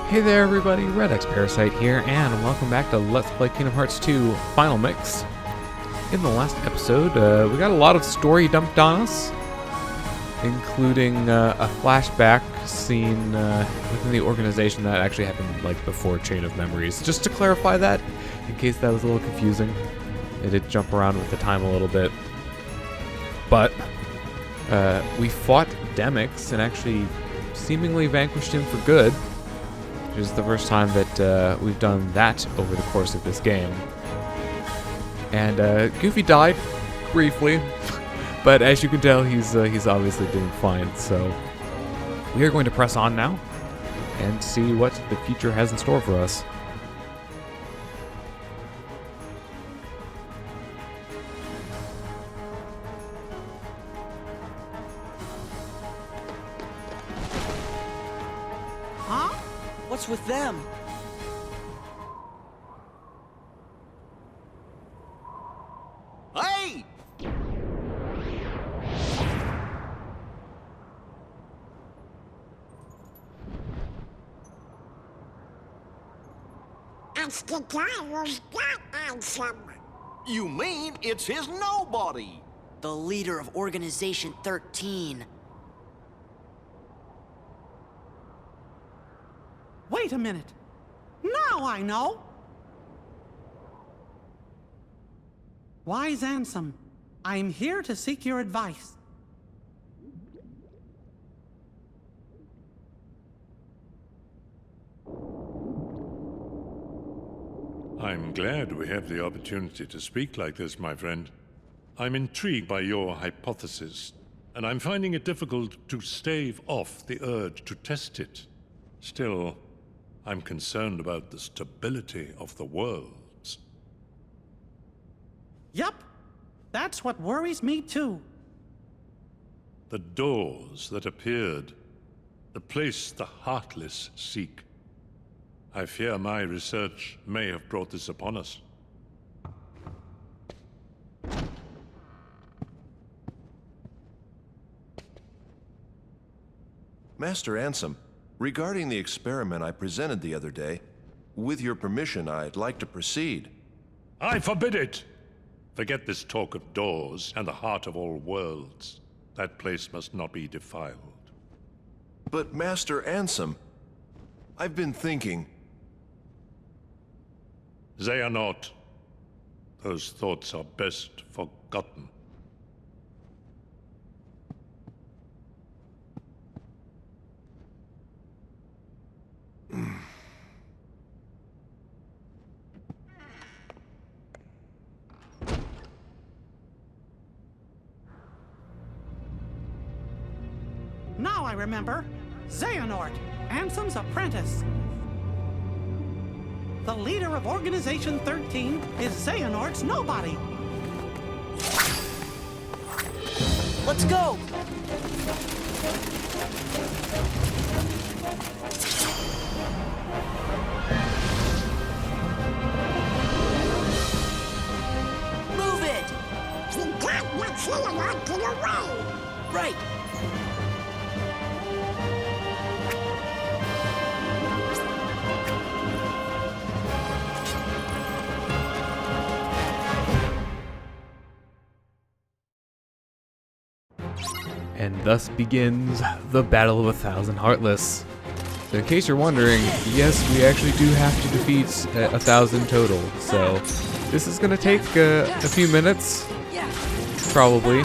Hey there everybody, Red Parasite here, and welcome back to Let's Play Kingdom Hearts 2 Final Mix. In the last episode, we got a lot of story dumped on us, including a flashback scene within the organization that actually happened like before Chain of Memories. Just to clarify that, in case that was a little confusing. It did jump around with the time a little bit. But we fought Demyx and actually seemingly vanquished him for good. Which is the first time that we've done that over the course of this game. And Goofy died briefly, but as you can tell, he's obviously doing fine. So we are going to press on now and see what the future has in store for us. What's with them? Hey! It's the guy who's got Ansem. You mean it's his nobody? The leader of Organization 13. Wait a minute. Now I know. Wise Ansem, I'm here to seek your advice. I'm glad we have the opportunity to speak like this, my friend. I'm intrigued by your hypothesis, and I'm finding it difficult to stave off the urge to test it. Still, I'm concerned about the stability of the worlds. Yup, that's what worries me too. The doors that appeared, the place the Heartless seek. I fear my research may have brought this upon us. Master Ansem, regarding the experiment I presented the other day, with your permission, I'd like to proceed. I forbid it! Forget this talk of doors and the heart of all worlds. That place must not be defiled. But Master Ansem, I've been thinking... They are not. Those thoughts are best forgotten. Now I remember. Xehanort, Ansem's apprentice. The leader of Organization 13 is Xehanort's nobody. Let's go! Move it! He got what Xehanort get away. Right! And thus begins the Battle of 1,000 Heartless. So in case you're wondering, yes, we actually do have to defeat 1,000 total. So this is going to take a few minutes, probably.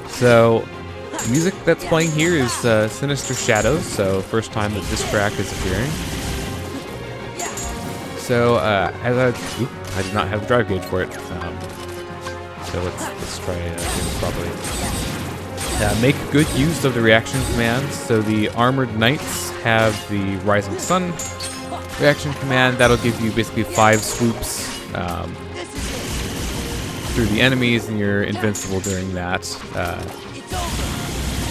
So the music that's playing here is Sinister Shadows, so first time that this track is appearing. So I did not have the drive gauge for it. So let's try doing this properly. Make good use of the reaction commands. So the Armored Knights have the Rising Sun reaction command. That'll give you basically 5 swoops through the enemies, and you're invincible during that.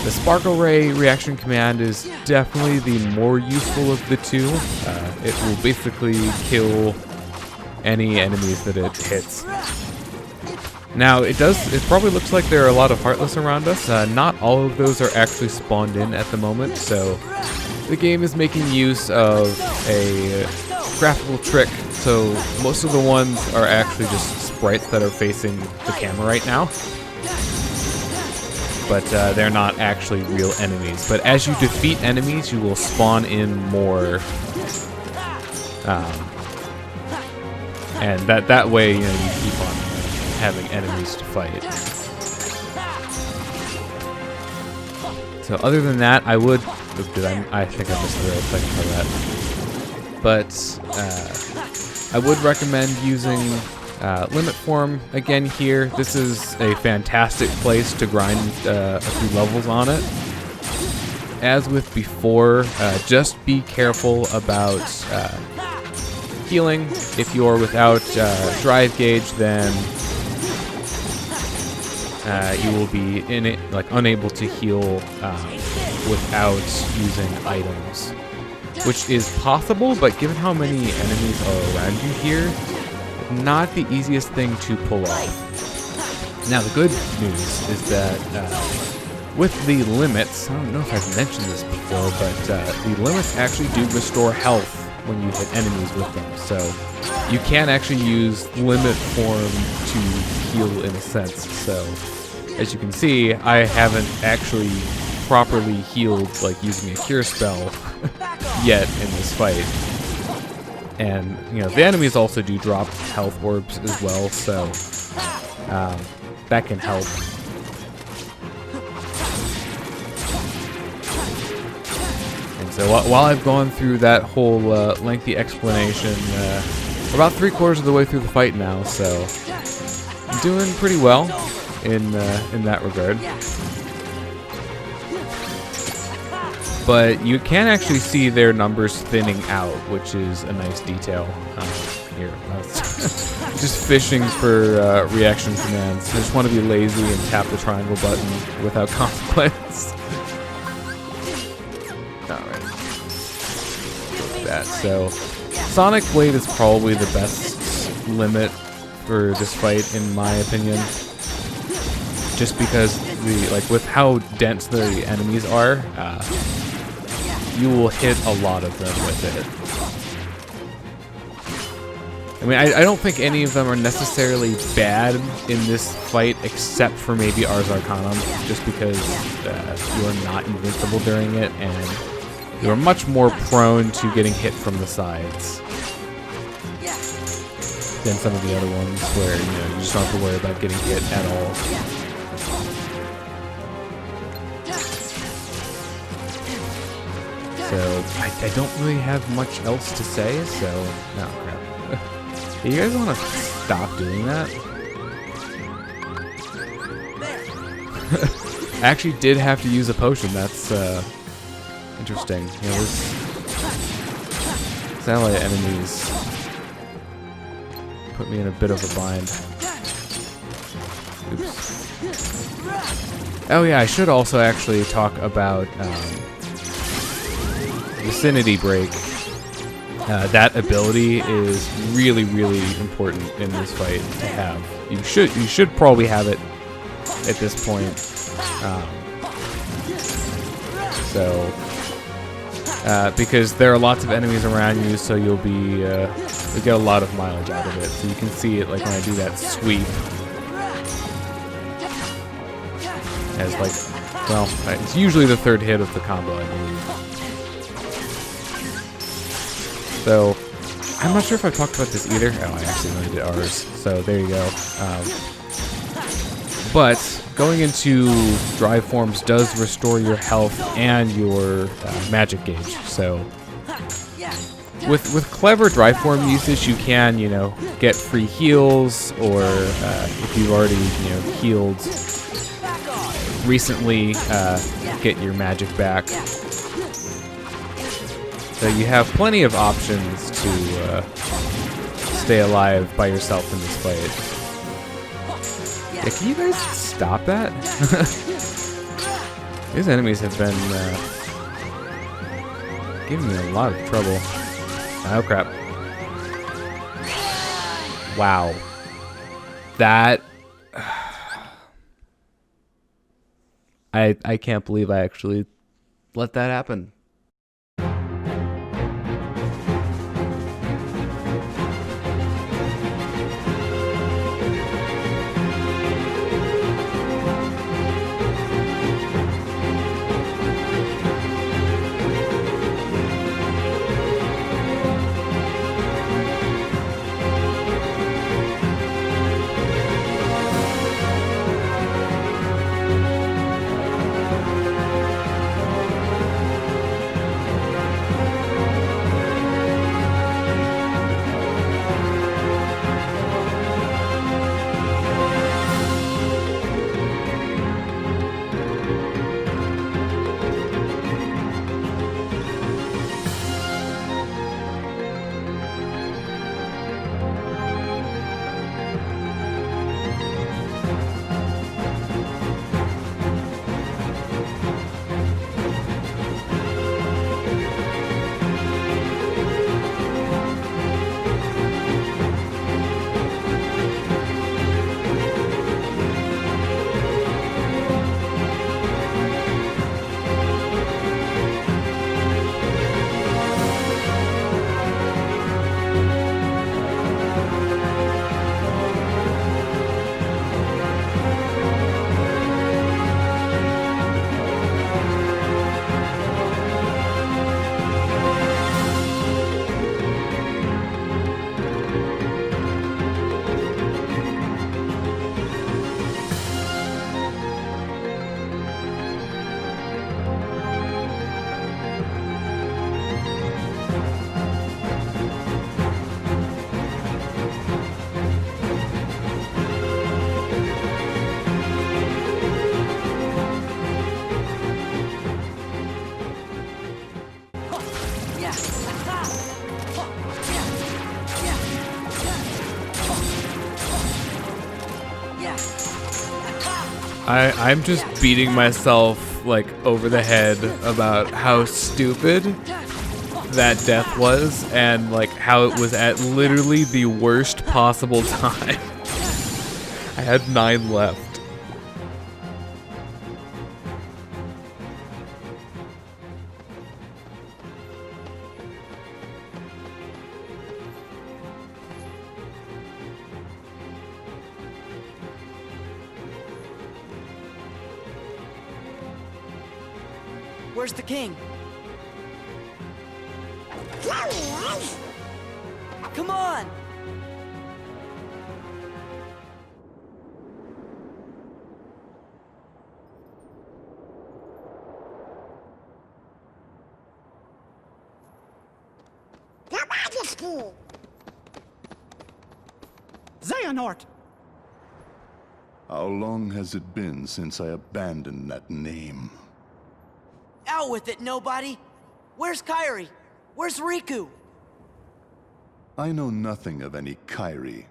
The Sparkle Ray reaction command is definitely the more useful of the two. It will basically kill any enemies that it hits. Now, it probably looks like there are a lot of Heartless around us. Not all of those are actually spawned in at the moment, so the game is making use of a graphical trick. So most of the ones are actually just sprites that are facing the camera right now. But they're not actually real enemies. But as you defeat enemies, you will spawn in more. And that way, you know, you keep on having enemies to fight. So other than that, I would. I think I missed the second part of that. But I would recommend using limit form again here. This is a fantastic place to grind a few levels on it. As with before, just be careful about healing. If you're without drive gauge, then you will be unable to heal without using items, which is possible, but given how many enemies are around you here, not the easiest thing to pull off. Now the good news is that with the limits, I don't know if I've mentioned this before, but the limits actually do restore health when you hit enemies with them, so you can actually use limit form to heal in a sense. So as you can see, I haven't actually properly healed like using a cure spell yet in this fight. And you know, the enemies also do drop health orbs as well, so that can help. And so while I've gone through that whole lengthy explanation, we're about 3/4 of the way through the fight now, so I'm doing pretty well in that regard. But you can actually see their numbers thinning out, which is a nice detail. Here, I was just fishing for reaction commands. I just want to be lazy and tap the triangle button without consequence. Alright. That. So, Sonic Blade is probably the best limit for this fight, in my opinion. Just because with how dense the enemies are, you will hit a lot of them with it. I mean, I don't think any of them are necessarily bad in this fight, except for maybe Ars Arcanum, just because you are not invincible during it, and you are much more prone to getting hit from the sides than some of the other ones, where you just don't have to worry about getting hit at all. So, I don't really have much else to say, so... No, crap. Hey, you guys want to stop doing that? I actually did have to use a potion, that's, interesting. You know, this ally enemies put me in a bit of a bind. Oops. Oh yeah, I should also actually talk about, Vicinity Break. That ability is really, really important in this fight to have. You should probably have it at this point. Because there are lots of enemies around you, so you'll get a lot of mileage out of it. So you can see it like when I do that sweep. As it's usually the third hit of the combo, I believe. So, I'm not sure if I've talked about this either. Oh, I accidentally did ours. So, there you go. But, going into drive forms does restore your health and your magic gauge. So, with clever drive form usage, you can, get free heals, or if you've already, healed recently, get your magic back. So you have plenty of options to stay alive by yourself in this fight. Yeah, can you guys stop that? These enemies have been giving me a lot of trouble. Oh crap. Wow. That... I can't believe I actually let that happen. Yeah. I'm just beating myself like over the head about how stupid that death was and like how it was at literally the worst possible time. I had 9 left. Where's the king? There he is. Come on! Your Majesty. Xehanort! How long has it been since I abandoned that name? Out with it, nobody! Where's Kairi? Where's Riku? I know nothing of any Kairi.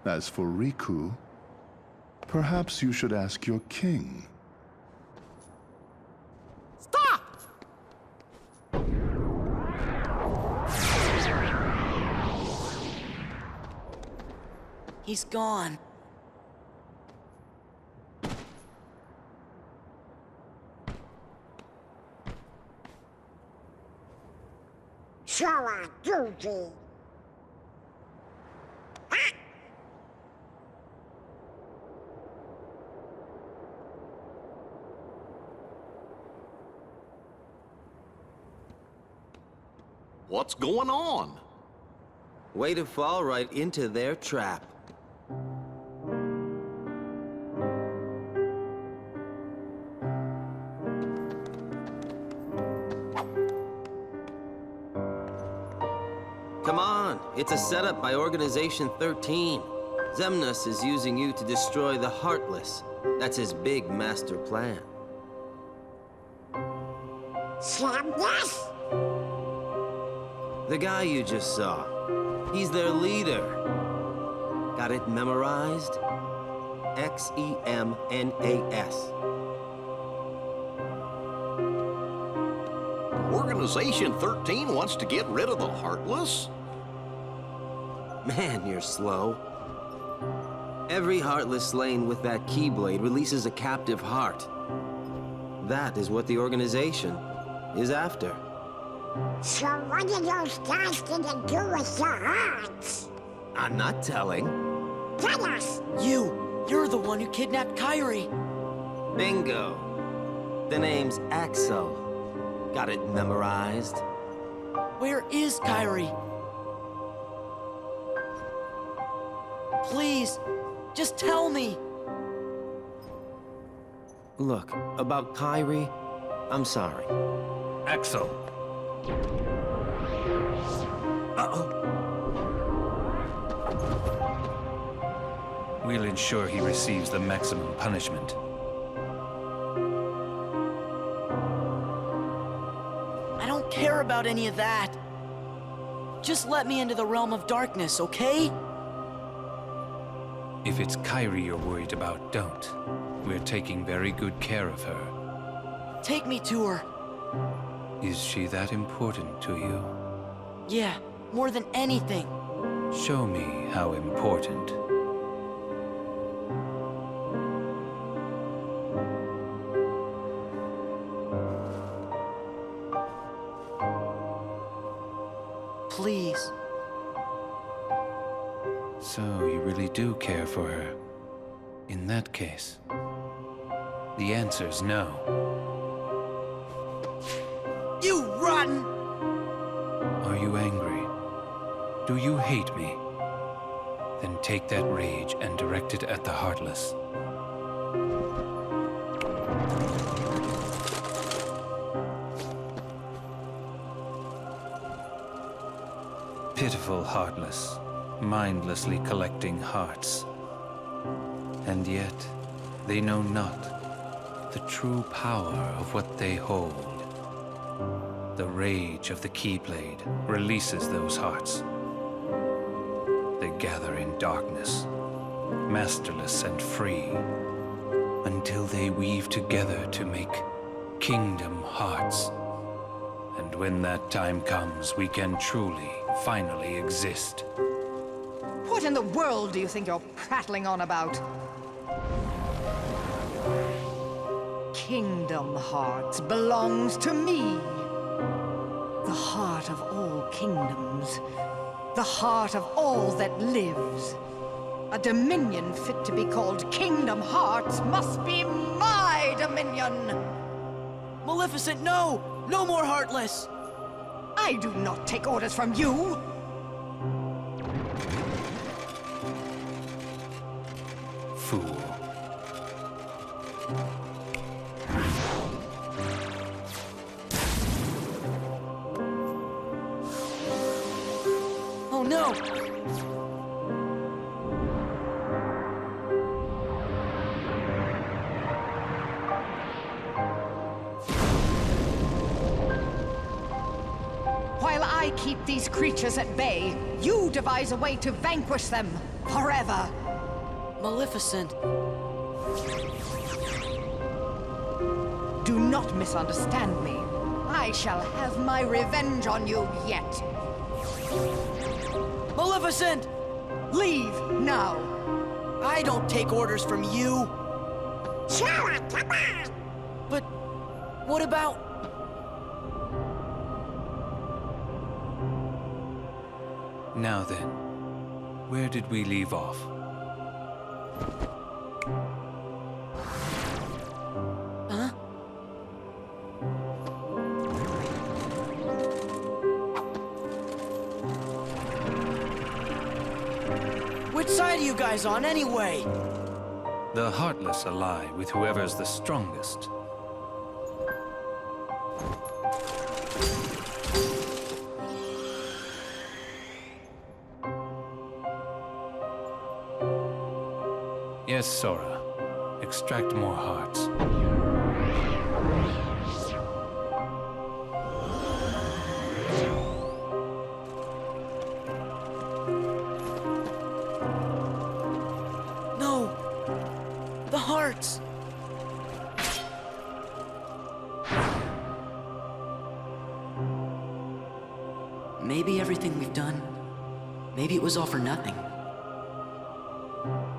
As for Riku, perhaps you should ask your king. Stop! He's gone. Sora duty. What's going on? Way to fall right into their trap. Come on, it's a setup by Organization 13. Xemnas is using you to destroy the Heartless. That's his big master plan. Xemnas? The guy you just saw. He's their leader. Got it memorized? Xemnas. Organization 13 wants to get rid of the Heartless? Man, you're slow. Every Heartless slain with that keyblade releases a captive heart. That is what the organization is after. So what are those guys gonna do with your hearts? I'm not telling. Tell us. You're the one who kidnapped Kairi. Bingo. The name's Axel. Got it memorized? Where is Kairi? Please, just tell me. Look, about Kairi, I'm sorry. Axel. Uh-oh. We'll ensure he receives the maximum punishment. I don't care about any of that. Just let me into the realm of darkness, okay? If it's Kairi you're worried about, don't. We're taking very good care of her. Take me to her. Is she that important to you? Yeah, more than anything. Show me how important. Please. So you really do care for her. In that case, the answer's no. You rotten! Are you angry? Do you hate me? Then take that rage and direct it at the Heartless. Pitiful Heartless, mindlessly collecting hearts. And yet, they know not the true power of what they hold. The rage of the keyblade releases those hearts. They gather in darkness, masterless and free, until they weave together to make kingdom hearts. And when that time comes, we can truly, finally exist. What in the world do you think you're prattling on about? Kingdom Hearts belongs to me. The heart of all kingdoms. The heart of all that lives. A dominion fit to be called Kingdom Hearts must be my dominion! Maleficent, no! No more Heartless! I do not take orders from you! Fool. Oh no! While I keep these creatures at bay, you devise a way to vanquish them forever. Maleficent. Do not misunderstand me. I shall have my revenge on you yet. Maleficent! Leave now. I don't take orders from you. Sora, come on! But what about... Now then, where did we leave off? Huh? Which side are you guys on, anyway? The Heartless ally with whoever's the strongest. Yes, Sora. Extract more hearts. No! The hearts! Maybe everything we've done, maybe it was all for nothing.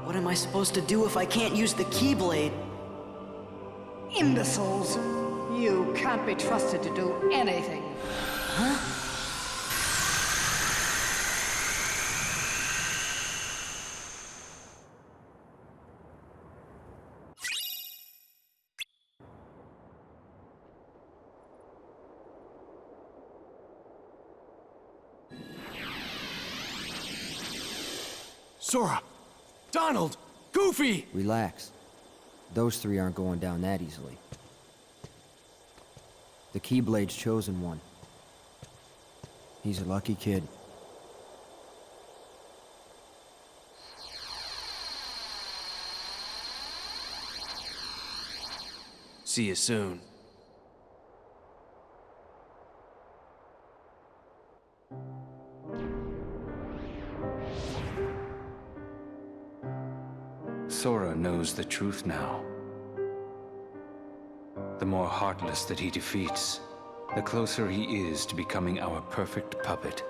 What am I supposed to do if I can't use the keyblade? Imbeciles! You can't be trusted to do anything. Huh? Sora! Donald! Goofy! Relax. Those three aren't going down that easily. The Keyblade's chosen one. He's a lucky kid. See you soon. Sora knows the truth now. The more Heartless that he defeats, the closer he is to becoming our perfect puppet.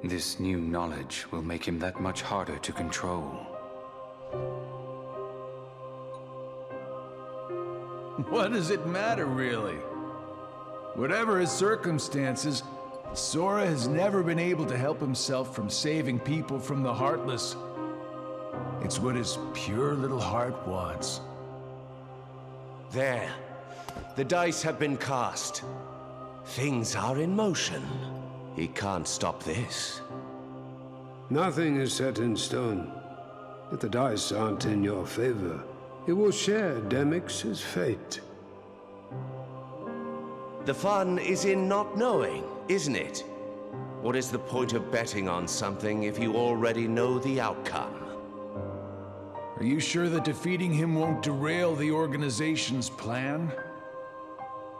This new knowledge will make him that much harder to control. What does it matter, really? Whatever his circumstances, Sora has never been able to help himself from saving people from the Heartless. It's what his pure little heart wants. There. The dice have been cast. Things are in motion. He can't stop this. Nothing is set in stone. If the dice aren't in your favor, it will share Demyx's fate. The fun is in not knowing, isn't it? What is the point of betting on something if you already know the outcome? Are you sure that defeating him won't derail the organization's plan?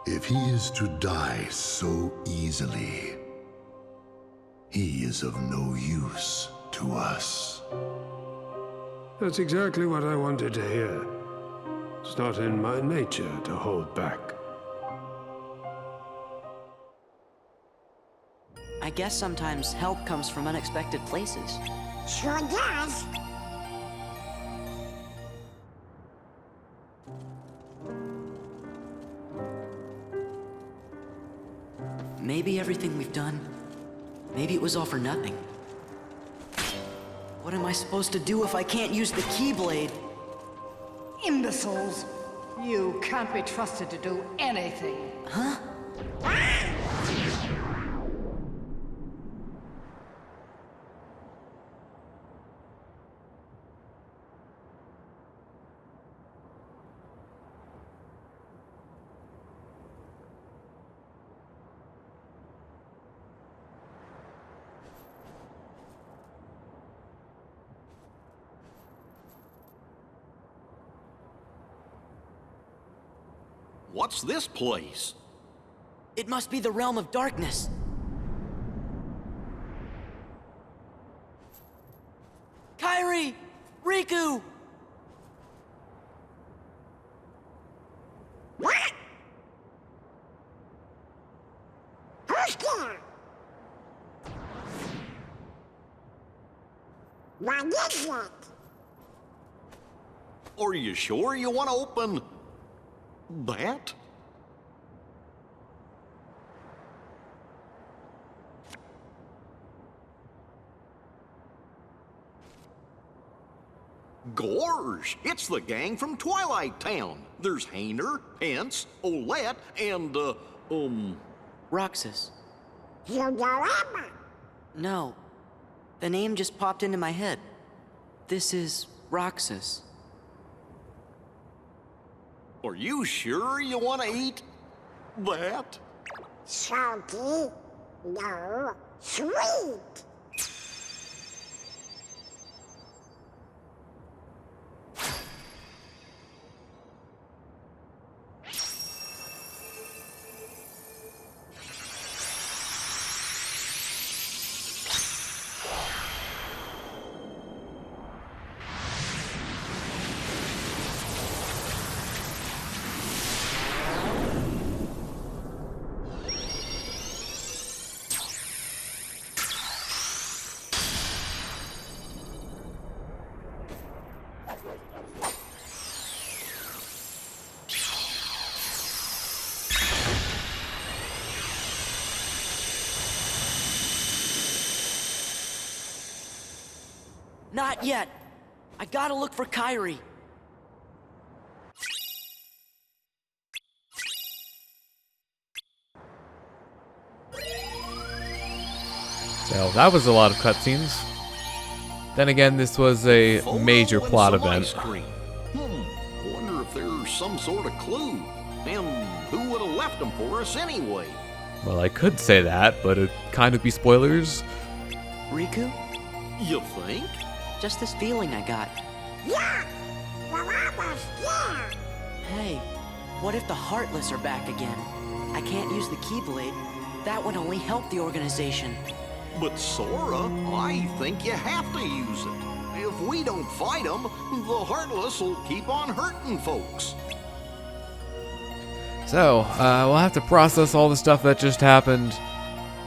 If he is to die so easily, he is of no use to us. That's exactly what I wanted to hear. It's not in my nature to hold back. I guess sometimes help comes from unexpected places. Sure does. Maybe everything we've done, maybe it was all for nothing. What am I supposed to do if I can't use the keyblade? Imbeciles! You can't be trusted to do anything. Huh? What's this place? It must be the realm of darkness. Kairi! Riku! What? Who's there? What is it? Are you sure you want to open that? Gorge! It's the gang from Twilight Town. There's Hayner, Pence, Olette, and, Roxas. Yudorama. No. The name just popped into my head. This is Roxas. Are you sure you want to eat that? Salty. No. Sweet. Not yet. I gotta look for Kairi. So that was a lot of cutscenes. Then again, this was a major plot event. Wonder if there's some sort of clue. And who would have left them for us anyway? Well, I could say that, but it'd kind of be spoilers. Riku? You think? Just this feeling I got. Yeah! We're almost there! Hey, what if the Heartless are back again? I can't use the keyblade. That would only help the organization. But Sora, I think you have to use it. If we don't fight them, the Heartless will keep on hurting folks. So, we'll have to process all the stuff that just happened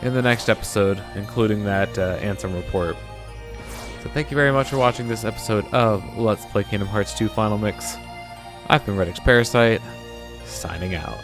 in the next episode, including that Ansem report. So thank you very much for watching this episode of Let's Play Kingdom Hearts 2 Final Mix. I've been Red X Parasite, signing out.